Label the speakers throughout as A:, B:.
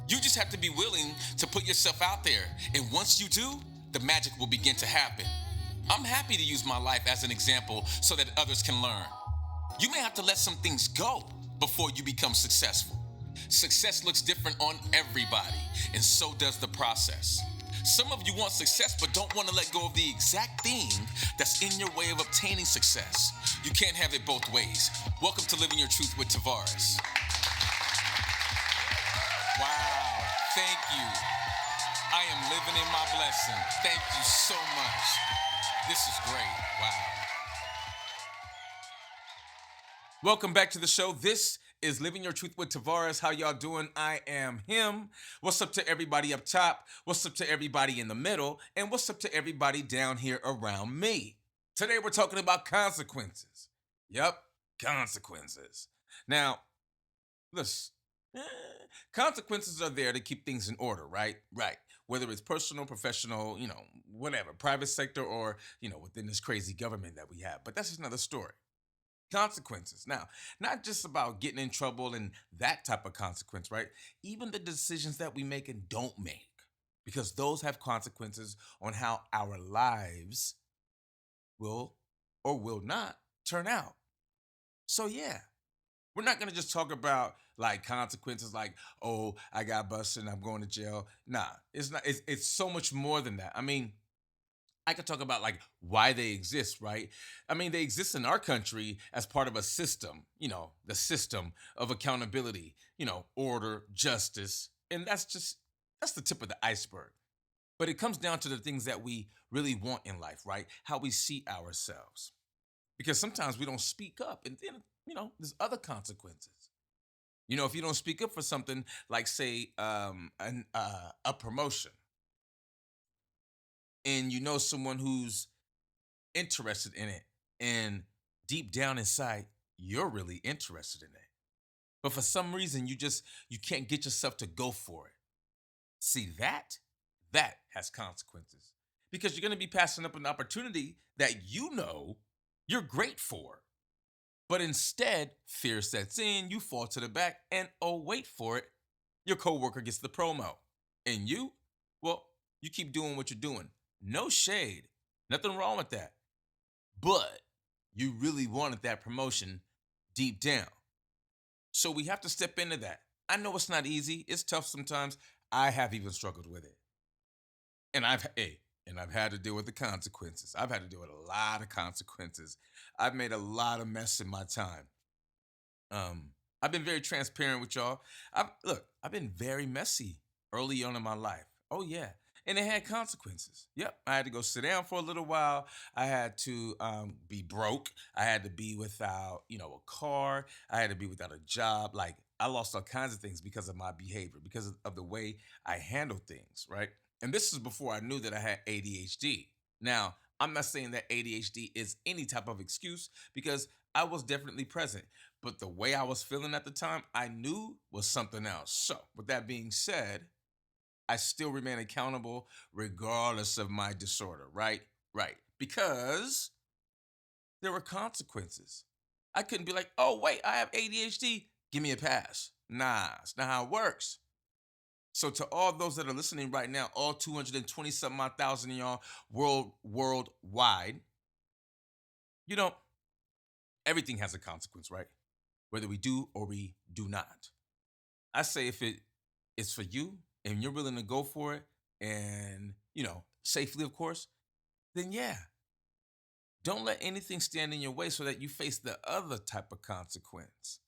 A: You just have to be willing to put yourself out there. And once you do, the magic will begin to happen. I'm happy to use my life as an example so that others can learn. You may have to let some things go before you become successful. Success looks different on everybody, and so does the process. Some of you want success but don't want to let go of the exact thing that's in your way of obtaining success. You can't have it both ways. Welcome to Living Your Truth with Tavares. Wow, thank you. I am living in my blessing. Thank you so much. This is great. Wow. Welcome back to the show. This is Living Your Truth with Tavares. How y'all doing? I am him. What's up to everybody up top? What's up to everybody in the middle? And what's up to everybody down here around me? Today we're talking about consequences. Yep, consequences. Now, listen, consequences are there to keep things in order, right? Right. Whether it's personal, professional, whatever, private sector, or, within this crazy government that we have. But that's just another story. Consequences. Now, not just about getting in trouble and that type of consequence, right? Even the decisions that we make and don't make, because those have consequences on how our lives will or will not turn out. So, yeah, we're not going to just talk about like consequences like, oh, I got busted and I'm going to jail. Nah, it's not. It's so much more than that. I mean, I could talk about like why they exist, right? I mean, they exist in our country as part of a system, the system of accountability, order, justice. And that's the tip of the iceberg. But it comes down to the things that we really want in life, right? How we see ourselves. Because sometimes we don't speak up and then, there's other consequences. If you don't speak up for something like, say, a promotion, and you know someone who's interested in it, and deep down inside you're really interested in it, but for some reason you can't get yourself to go for it. See, that has consequences, because you're going to be passing up an opportunity that you're great for, but instead fear sets in, you fall to the back, and oh, wait for it, your coworker gets the promo, and well, you keep doing what you're doing. No shade, nothing wrong with that. But you really wanted that promotion deep down. So we have to step into that. I know it's not easy. It's tough sometimes. I have even struggled with it. And I've had to deal with the consequences. I've had to deal with a lot of consequences. I've made a lot of mess in my time. I've been very transparent with y'all. I've been very messy early on in my life. Oh yeah. And it had consequences. Yep. I had to go sit down for a little while. I had to be broke. I had to be without, a car. I had to be without a job. Like, I lost all kinds of things because of my behavior, because of the way I handle things, right? And this is before I knew that I had ADHD. Now, I'm not saying that ADHD is any type of excuse, because I was definitely present. But the way I was feeling at the time, I knew was something else. So, with that being said, I still remain accountable regardless of my disorder, right? Right. Because there were consequences. I couldn't be like, oh, wait, I have ADHD. Give me a pass. Nah, it's not how it works. So, to all those that are listening right now, all 220 something odd thousand of y'all worldwide, you know, everything has a consequence, right? Whether we do or we do not. I say if it is for you and you're willing to go for it, and, safely, of course, then yeah, don't let anything stand in your way so that you face the other type of consequence.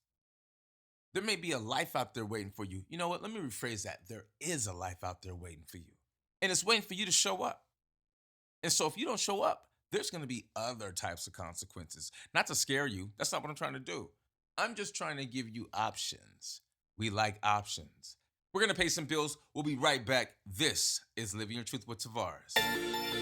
A: There may be a life out there waiting for you. You know what? Let me rephrase that. There is a life out there waiting for you, and it's waiting for you to show up. And so if you don't show up, there's going to be other types of consequences. Not to scare you. That's not what I'm trying to do. I'm just trying to give you options. We like options. We're going to pay some bills. We'll be right back. This is Living Your Truth with Tavares.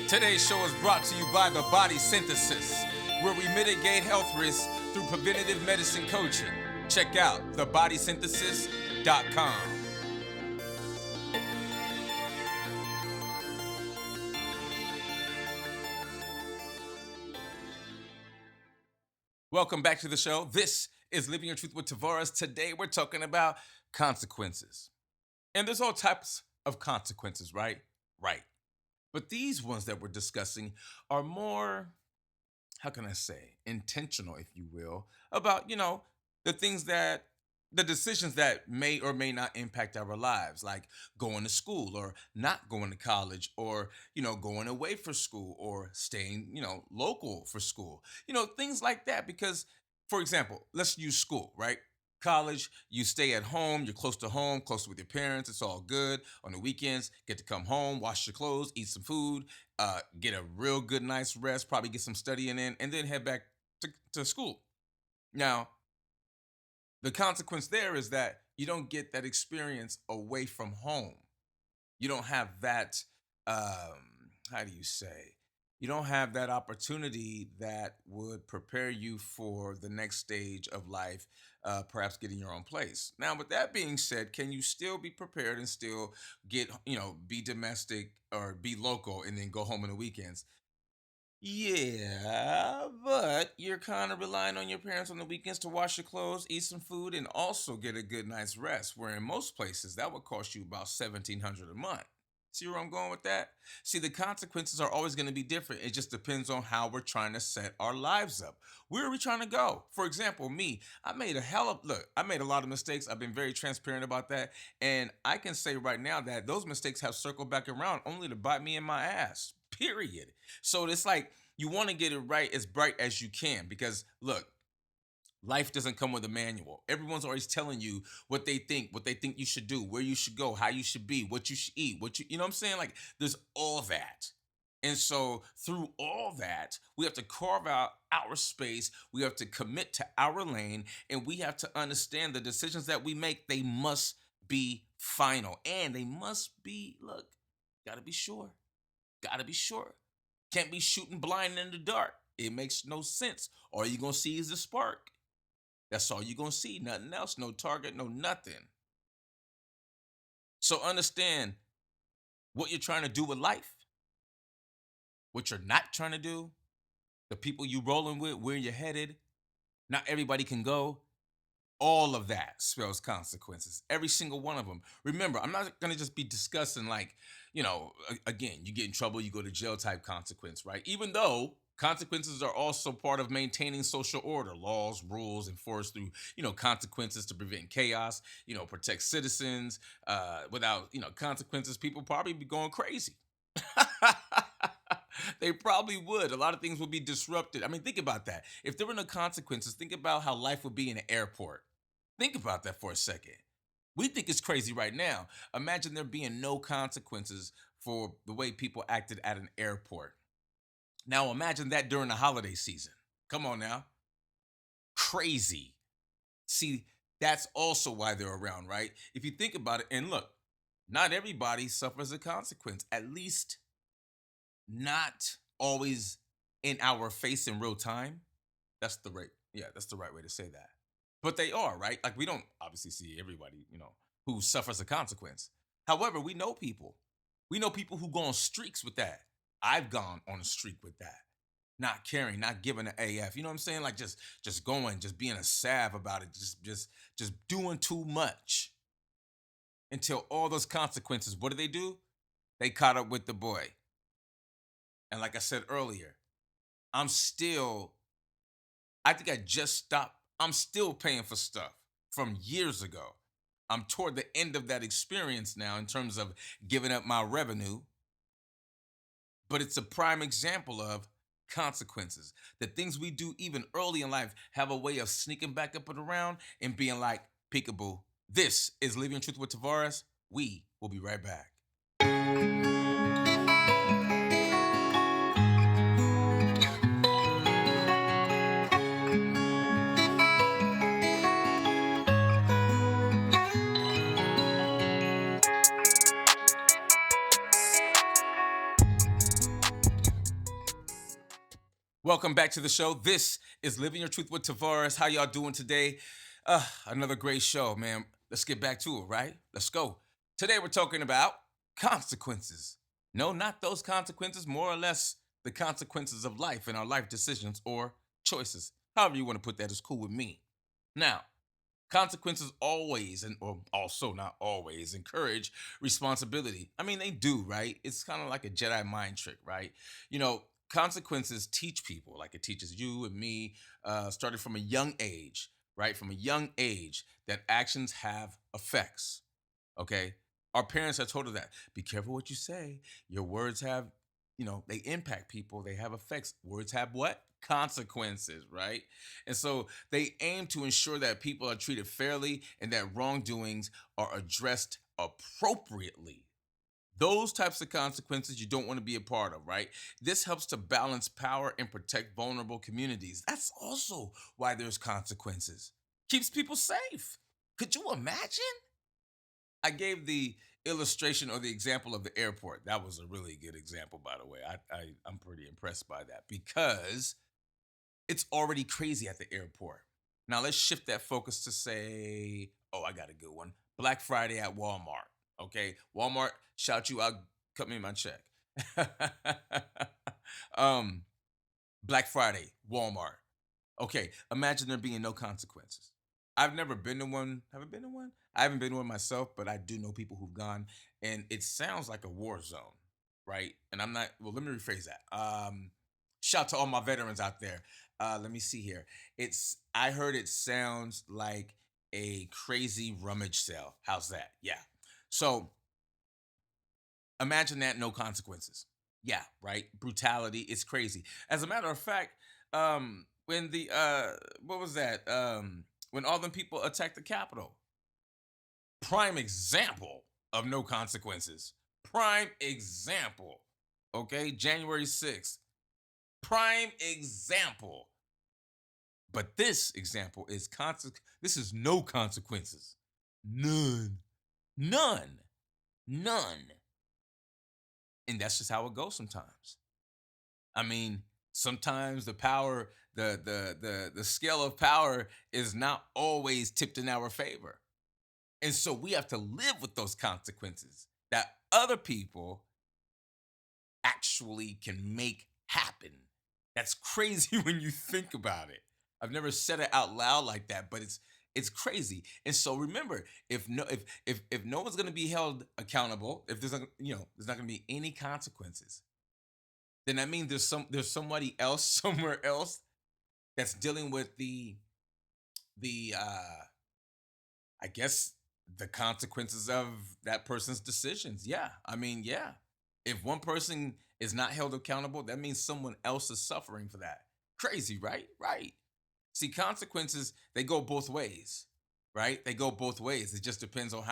A: Today's show is brought to you by The Body Synthesis, where we mitigate health risks through preventative medicine coaching. Check out thebodysynthesis.com. Welcome back to the show. This is Living Your Truth with Tavares. Today we're talking about consequences. And there's all types of consequences, right? Right. But these ones that we're discussing are more, how can I say, intentional, if you will, about, the things that, the decisions that may or may not impact our lives, like going to school or not going to college, or, going away for school or staying, local for school, things like that. Because, for example, let's use school, right? College, you stay at home, you're close to home, close with your parents, it's all good. On the weekends, get to come home, wash your clothes, eat some food, get a real good, nice rest, probably get some studying in, and then head back to school. Now, the consequence there is that you don't get that experience away from home. You don't have that, how do you say? You don't have that opportunity that would prepare you for the next stage of life, perhaps getting your own place. Now, with that being said, can you still be prepared and still be domestic or be local and then go home on the weekends? Yeah, but you're kind of relying on your parents on the weekends to wash your clothes, eat some food, and also get a good night's rest. Where in most places that would cost you about 1,700 a month. See where I'm going with that? See, the consequences are always going to be different. It just depends on how we're trying to set our lives up. Where are we trying to go? For example, me, I made a hell of look. I made a lot of mistakes. I've been very transparent about that, and I can say right now that those mistakes have circled back around only to bite me in my ass. Period. So it's like you want to get it right as bright as you can, because look, life doesn't come with a manual. Everyone's always telling you what they think you should do, where you should go, how you should be, what you should eat, you know what I'm saying? Like there's all that. And so through all that, we have to carve out our space, we have to commit to our lane, and we have to understand the decisions that we make, they must be final, and they must be, look, got to be sure. Got to be sure. Can't be shooting blind in the dark. It makes no sense. All you're going to see is the spark. That's all you're going to see. Nothing else. No target, no nothing. So understand what you're trying to do with life, what you're not trying to do, the people you rolling with, where you're headed. Not everybody can go. All of that spells consequences. Every single one of them. Remember, I'm not going to just be discussing like, again, you get in trouble, you go to jail type consequence, right? Even though consequences are also part of maintaining social order, laws, rules enforced through, consequences to prevent chaos, protect citizens. Without, consequences, people probably be going crazy. They probably would. A lot of things would be disrupted. I mean, think about that. If there were no consequences, think about how life would be in an airport. Think about that for a second. We think it's crazy right now. Imagine there being no consequences for the way people acted at an airport. Now imagine that during the holiday season. Come on now. Crazy. See, that's also why they're around, right? If you think about it, and look, not everybody suffers a consequence, at least not always in our face in real time. That's the right way to say that. But they are, right? Like we don't obviously see everybody, who suffers a consequence. However, we know people. We know people who go on streaks with that. I've gone on a streak with that. Not caring, not giving an AF. You know what I'm saying? Like just going, just being a sav about it, just doing too much until all those consequences. What do? They caught up with the boy. And like I said earlier, I'm still I think I just stopped. I'm still paying for stuff from years ago. I'm toward the end of that experience now in terms of giving up my revenue, but it's a prime example of consequences. The things we do even early in life have a way of sneaking back up and around and being like peekaboo. This is Living Truth with Tavares. We will be right back. Welcome back to the show. This is Living Your Truth with Tavares. How y'all doing today? Another great show, man. Let's get back to it, right? Let's go. Today we're talking about consequences. No, not those consequences, more or less the consequences of life and our life decisions or choices. However you want to put that is cool with me. Now, Consequences always, and or also not always, encourage responsibility. I mean, they do, right? It's kind of like a Jedi mind trick, right? You know, consequences teach people, like it teaches you and me, started from a young age, right? From a young age, that actions have effects. Okay. Our parents have told us that. Be careful what you say. Your words have, they impact people. They have effects. Words have what? Consequences, right? And so they aim to ensure that people are treated fairly and that wrongdoings are addressed appropriately. Those types of consequences you don't want to be a part of, right? This helps to balance power and protect vulnerable communities. That's also why there's consequences. Keeps people safe. Could you imagine? I gave the illustration or the example of the airport. That was a really good example, by the way. I'm pretty impressed by that because it's already crazy at the airport. Now let's shift that focus to say, oh, I got a good one. Black Friday at Walmart. Okay, Walmart, shout you out, cut me my check. um, Black Friday, Walmart. Okay, imagine there being no consequences. I've never been to one. Have I been to one? I haven't been to one myself, but I do know people who've gone, and it sounds like a war zone, right? And I'm not. Well, let me rephrase that. Shout to all my veterans out there. Let me see here. I heard it sounds like a crazy rummage sale. How's that? Yeah. So imagine that, no consequences. Yeah, right. Brutality. It's crazy. As a matter of fact, when the what was that? When all them people attacked the Capitol. Prime example of no consequences. Prime example. Okay, January 6th. Prime example. But this example is this is no consequences. None. None. None. And that's just how it goes sometimes. I mean, sometimes the power, the scale of power is not always tipped in our favor. And so we have to live with those consequences that other people actually can make happen. That's crazy when you think about it. I've never said it out loud like that, but it's crazy. And so remember, if no one's going to be held accountable, if there's not going to be any consequences, then that means there's somebody else somewhere else that's dealing with the I guess the consequences of that person's decisions. Yeah. I mean, yeah. If one person is not held accountable, that means someone else is suffering for that. Crazy, right? Right. See, consequences, they go both ways, right? They go both ways. It just depends on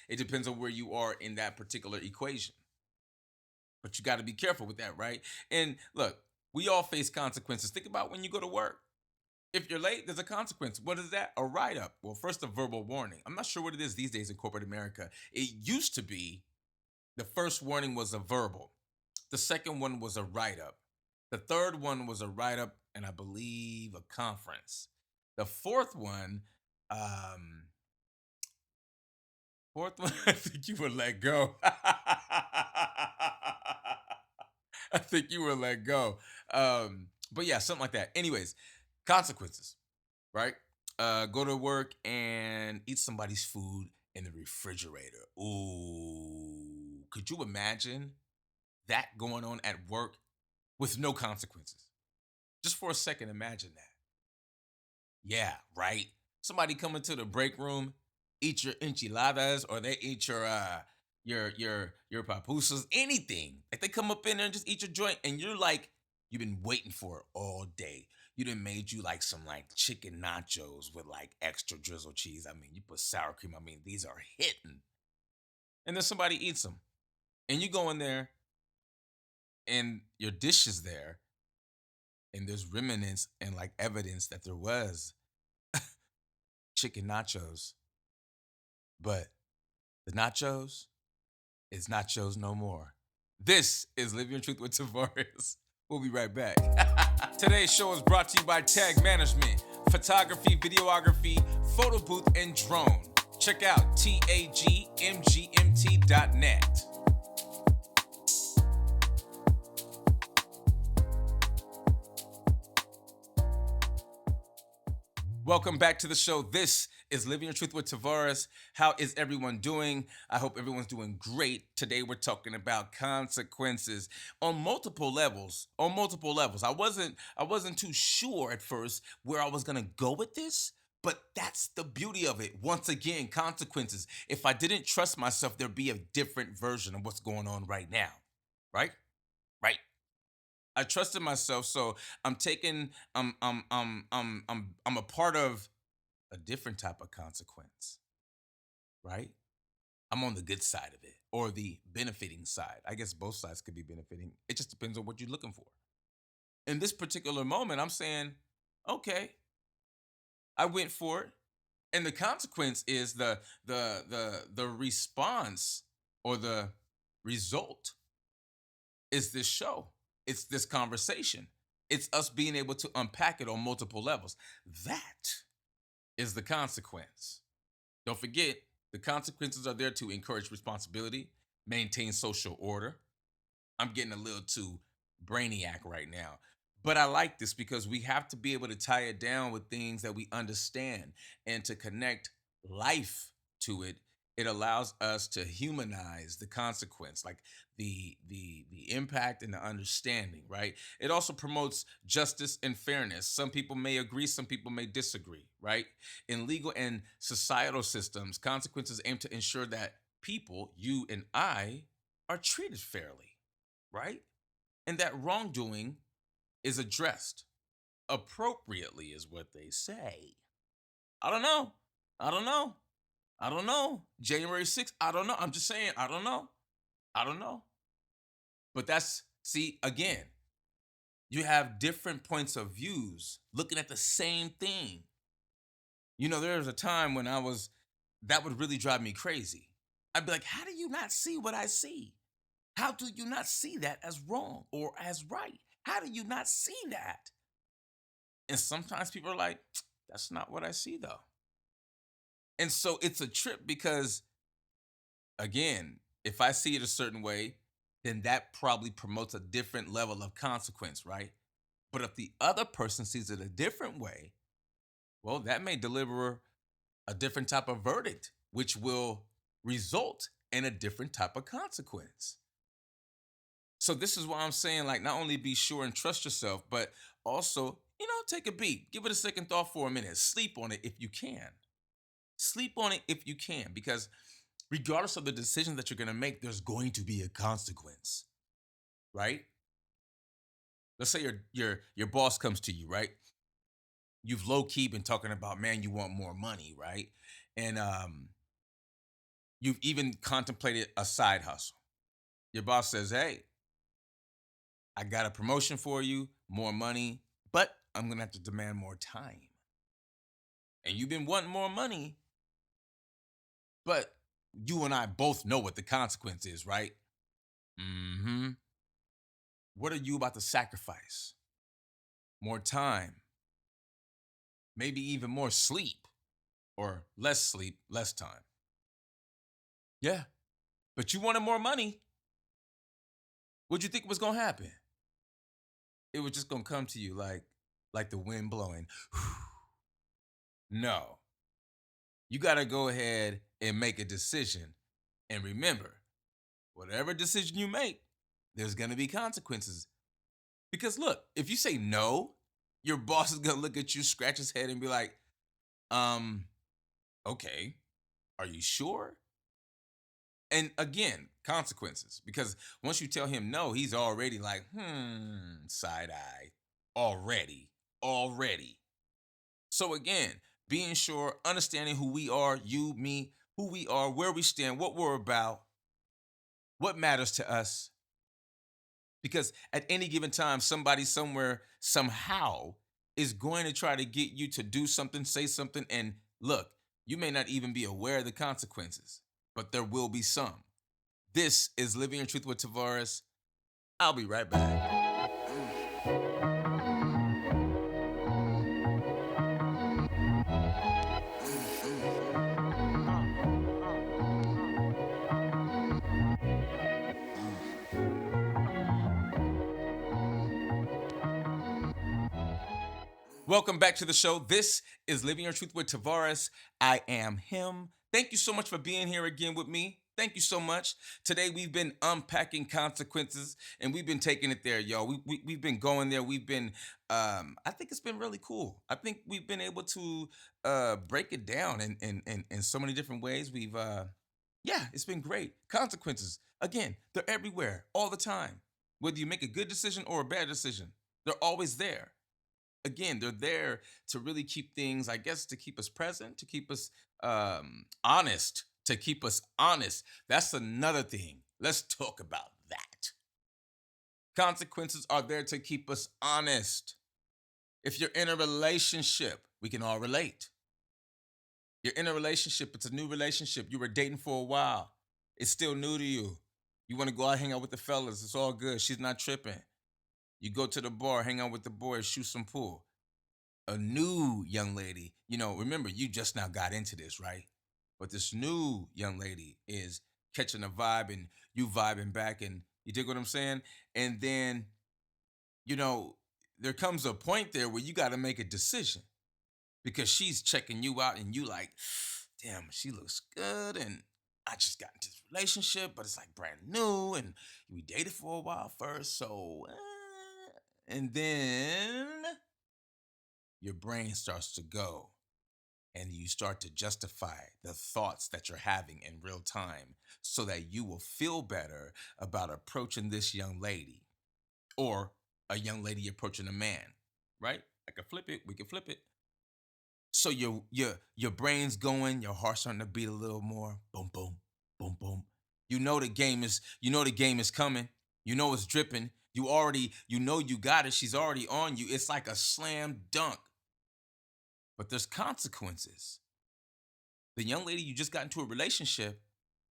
A: it depends on where you are in that particular equation. But you got to be careful with that, right? And look, we all face consequences. Think about when you go to work. If you're late, there's a consequence. What is that? A write up. Well, first, a verbal warning. I'm not sure what it is these days in corporate America. It used to be the first warning was a verbal, the second one was a write up, the third one was a write up, and I believe a conference. The um, fourth one, I think you were let go. I think you were let go. But yeah, something like that. Anyways, consequences, right? Go to work and eat somebody's food in the refrigerator. Ooh, could you imagine that going on at work with no consequences? Just for a second, imagine that. Yeah, right. Somebody come into the break room, eat your enchiladas, or they eat your papusas, anything. Like they come up in there and just eat your joint, and you're like, you've been waiting for it all day. You done made you like some like chicken nachos with like extra drizzle cheese. I mean, you put sour cream. I mean, these are hitting. And then somebody eats them, and you go in there, and your dish is there, and there's remnants and like evidence that there was chicken nachos, but the nachos is nachos no more. This is Live Your Truth with Tavares. We'll be right back. Today's show is brought to you by Tag Management, photography, videography, photo booth, and drone. Check out tagmgmt.net. Welcome back to the show. This It's Living Your Truth with Tavares. How is everyone doing? I hope everyone's doing great. Today we're talking about consequences on multiple levels. On multiple levels. I wasn't too sure at first where I was gonna go with this, but that's the beauty of it. Once again, consequences. If I didn't trust myself, there'd be a different version of what's going on right now. Right? Right. I trusted myself, so I'm taking I'm a part of a different type of consequence, right? I'm on the good side of it or the benefiting side. I guess both sides could be benefiting. It just depends on what you're looking for. In this particular moment, I'm saying, okay, I went for it. And the consequence is the response or the result is this show. It's this conversation. It's us being able to unpack it on multiple levels. That is the consequence. Don't forget, the consequences are there to encourage responsibility, maintain social order. I'm getting a little too brainiac right now. But I like this because we have to be able to tie it down with things that we understand and to connect life to it. It allows us to humanize the consequence, like the impact and the understanding, right? It also promotes justice and fairness. Some people may agree, some people may disagree, right? In legal and societal systems, consequences aim to ensure that people, you and I, are treated fairly, right? And that wrongdoing is addressed appropriately, is what they say. I don't know. I don't know. I don't know. January 6th, I don't know. I'm just saying, I don't know. I don't know. But that's, see, again, you have different points of views looking at the same thing. There was a time when that would really drive me crazy. I'd be like, how do you not see what I see? How do you not see that as wrong or as right? How do you not see that? And sometimes people are like, that's not what I see though. And so it's a trip because, again, if I see it a certain way, then that probably promotes a different level of consequence, right? But if the other person sees it a different way, well, that may deliver a different type of verdict, which will result in a different type of consequence. So this is why I'm saying, like, not only be sure and trust yourself, but also, take a beat. Give it a second thought for a minute. Sleep on it if you can. Sleep on it if you can, because regardless of the decision that you're going to make, there's going to be a consequence, right? Let's say your boss comes to you, right? You've low key been talking about, man, you want more money, right? And you've even contemplated a side hustle. Your boss says, hey, I got a promotion for you, more money, but I'm going to have to demand more time. And you've been wanting more money, but you and I both know what the consequence is, right? Mm-hmm. What are you about to sacrifice? More time, maybe even more sleep, or less sleep, less time. Yeah, but you wanted more money. What'd you think was gonna happen? It was just gonna come to you like the wind blowing. No, you gotta go ahead and make a decision. And remember, whatever decision you make, there's gonna be consequences. Because look, if you say no, your boss is gonna look at you, scratch his head, and be like, um, okay, are you sure? And again, consequences. Because once you tell him no, he's already like, side eye. Already. Already. So again, being sure, understanding who we are, you, me, who we are, where we stand, what we're about, what matters to us. Because at any given time, somebody somewhere, somehow, is going to try to get you to do something, say something, and look, you may not even be aware of the consequences, but there will be some. This is Living in Truth with Tavares. I'll be right back. Welcome back to the show. This is Living Your Truth with Tavares. I am him. Thank you so much for being here again with me. Thank you so much. Today we've been unpacking consequences and we've been taking it there, y'all. We've been going there. We've been, I think it's been really cool. I think we've been able to break it down in so many different ways. Yeah, it's been great. Consequences, again, they're everywhere all the time. Whether you make a good decision or a bad decision, they're always there. Again, they're there to really keep things, I guess, to keep us present, to keep us honest, to keep us honest. That's another thing. Let's talk about that. Consequences are there to keep us honest. If you're in a relationship, we can all relate. You're in a relationship, it's a new relationship. You were dating for a while, it's still new to you. You want to go out, hang out with the fellas, it's all good. She's not tripping. You go to the bar, hang out with the boys, shoot some pool. A new young lady, remember, you just now got into this, right? But this new young lady is catching a vibe and you vibing back, and you dig what I'm saying? And then, you know, there comes a point there where you got to make a decision because she's checking you out and you like, damn, she looks good. And I just got into this relationship, but it's like brand new and we dated for a while first. So, and then your brain starts to go and you start to justify the thoughts that you're having in real time so that you will feel better about approaching this young lady or a young lady approaching a man, right? I can flip it. We can flip it. So your brain's going, your heart's starting to beat a little more. Boom, boom, boom, boom. You know the game is coming. You know it's dripping. You got it. She's already on you. It's like a slam dunk. But there's consequences. The young lady you just got into a relationship,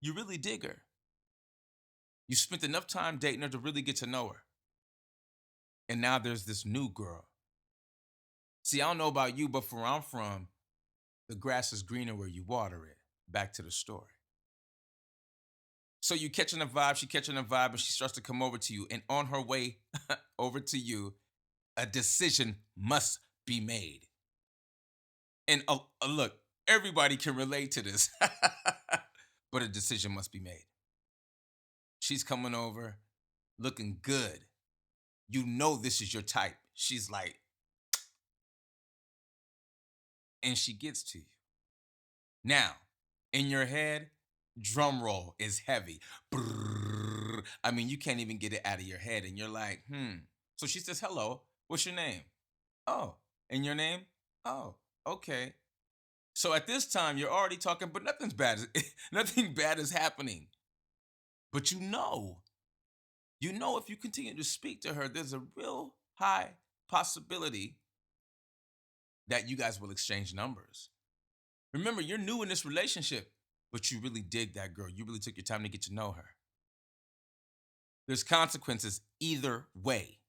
A: you really dig her. You spent enough time dating her to really get to know her. And now there's this new girl. See, I don't know about you, but from where I'm from, the grass is greener where you water it. Back to the story. So you catching a vibe, she catching a vibe, and she starts to come over to you. And on her way over to you, a decision must be made. And look, everybody can relate to this, but a decision must be made. She's coming over looking good. You know this is your type. She's like, and she gets to you. Now, in your head, drum roll is heavy. Brrr. I mean, you can't even get it out of your head. And you're like, So she says, hello, what's your name? Oh, and your name? Oh, okay. So at this time, you're already talking, but nothing bad is happening. But if you continue to speak to her, there's a real high possibility that you guys will exchange numbers. Remember, you're new in this relationship, but you really dig that girl. You really took your time to get to know her. There's consequences either way.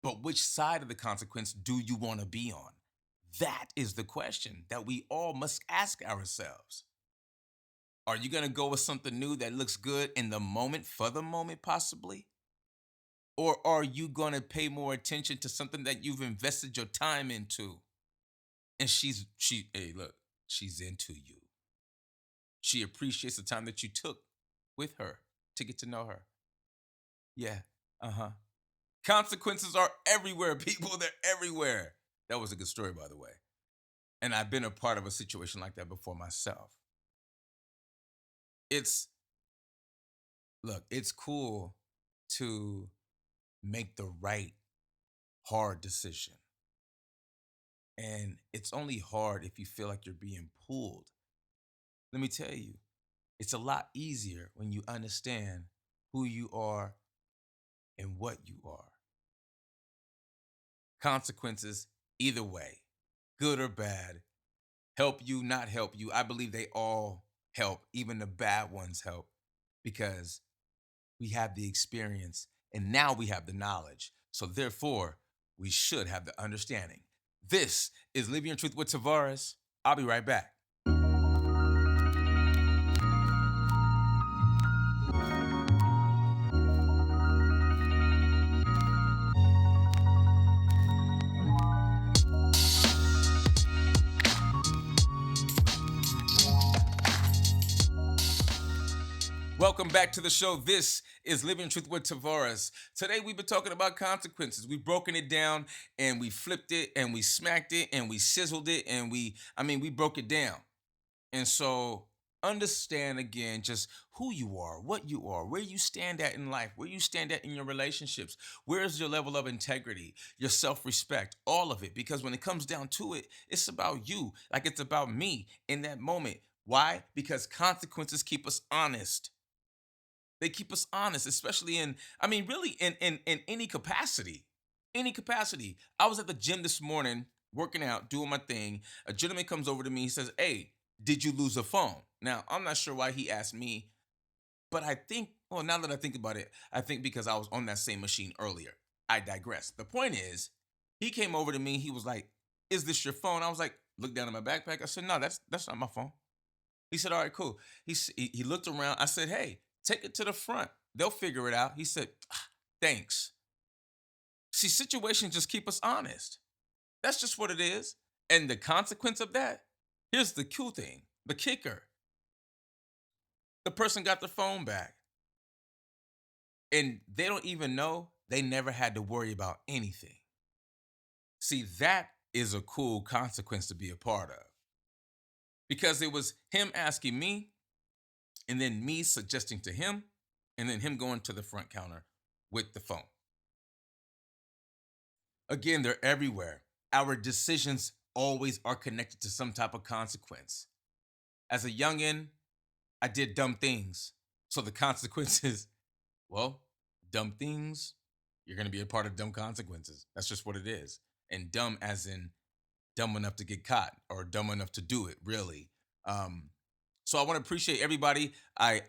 A: But which side of the consequence do you want to be on? That is the question that we all must ask ourselves. Are you going to go with something new that looks good in the moment, for the moment, possibly? Or are you going to pay more attention to something that you've invested your time into? And hey, look, she's into you. She appreciates the time that you took with her to get to know her. Yeah, Consequences are everywhere, people. They're everywhere. That was a good story, by the way. And I've been a part of a situation like that before myself. It's cool to make the right hard decision. And it's only hard if you feel like you're being pulled. Let me tell you, it's a lot easier when you understand who you are and what you are. Consequences, either way, good or bad, help you, not help you. I believe they all help. Even the bad ones help because we have the experience and now we have the knowledge. So therefore, we should have the understanding. This is Living Your Truth with Tavares. I'll be right back. Welcome back to the show. This is Living Truth with Tavares. Today we've been talking about consequences. We've broken it down and we flipped it and we smacked it and we sizzled it and we broke it down. And so understand again just who you are, what you are, where you stand at in life, where you stand at in your relationships, where's your level of integrity, your self-respect, all of it. Because when it comes down to it, it's about you, like it's about me in that moment. Why? Because consequences keep us honest. They keep us honest, especially really in any capacity. Any capacity. I was at the gym this morning working out, doing my thing. A gentleman comes over to me. He says, "Hey, did you lose a phone?" Now, I'm not sure why he asked me, but I think, well, now that I think about it, I think because I was on that same machine earlier. I digress. The point is, he came over to me. He was like, "Is this your phone?" I was like, looked down at my backpack. I said, "No, that's not my phone." He said, "All right, cool." He looked around. I said, "Hey, take it to the front. They'll figure it out." He said, "Thanks." See, situations just keep us honest. That's just what it is. And the consequence of that, here's the cool thing, the kicker. The person got the phone back and they don't even know they never had to worry about anything. See, that is a cool consequence to be a part of because it was him asking me and then me suggesting to him and then him going to the front counter with the phone. Again, they're everywhere. Our decisions always are connected to some type of consequence. As a youngin', I did dumb things. So the consequences, well, dumb things, you're going to be a part of dumb consequences. That's just what it is. And dumb as in dumb enough to get caught or dumb enough to do it, really. Um, so I want to appreciate everybody. I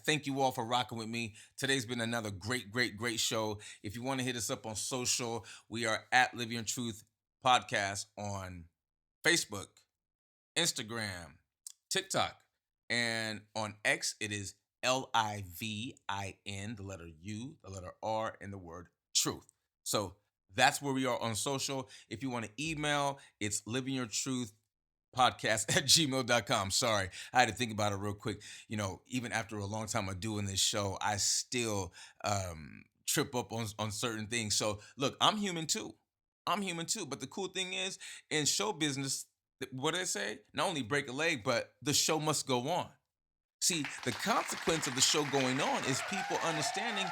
A: thank you all for rocking with me. Today's been another great show. If you want to hit us up on social, we are at Living Truth Podcast on Facebook, Instagram, TikTok, and on X it is LIVIN, the letter U, the letter R, and the word truth. So that's where we are on social. If you want to email, it's living your truth podcast at gmail.com. Sorry, I had to think about it real quick. Even after a long time of doing this show, I still trip up on certain things. So look, I'm human too. I'm human too. But the cool thing is, in show business, what do they say? Not only break a leg, but the show must go on. See, the consequence of the show going on is people understanding,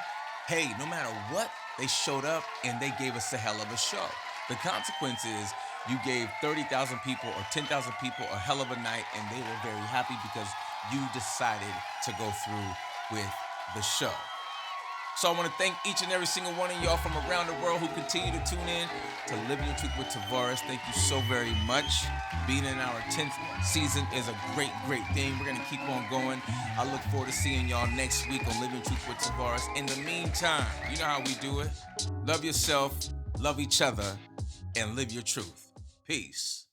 A: hey, no matter what, they showed up and they gave us a hell of a show. The consequence is you gave 30,000 people or 10,000 people a hell of a night and they were very happy because you decided to go through with the show. So I want to thank each and every single one of y'all from around the world who continue to tune in to Living Your Truth with Tavares. Thank you so very much. Being in our 10th season is a great thing. We're going to keep on going. I look forward to seeing y'all next week on Living Truth with Tavares. In the meantime, you know how we do it. Love yourself, love each other, and live your truth. Peace.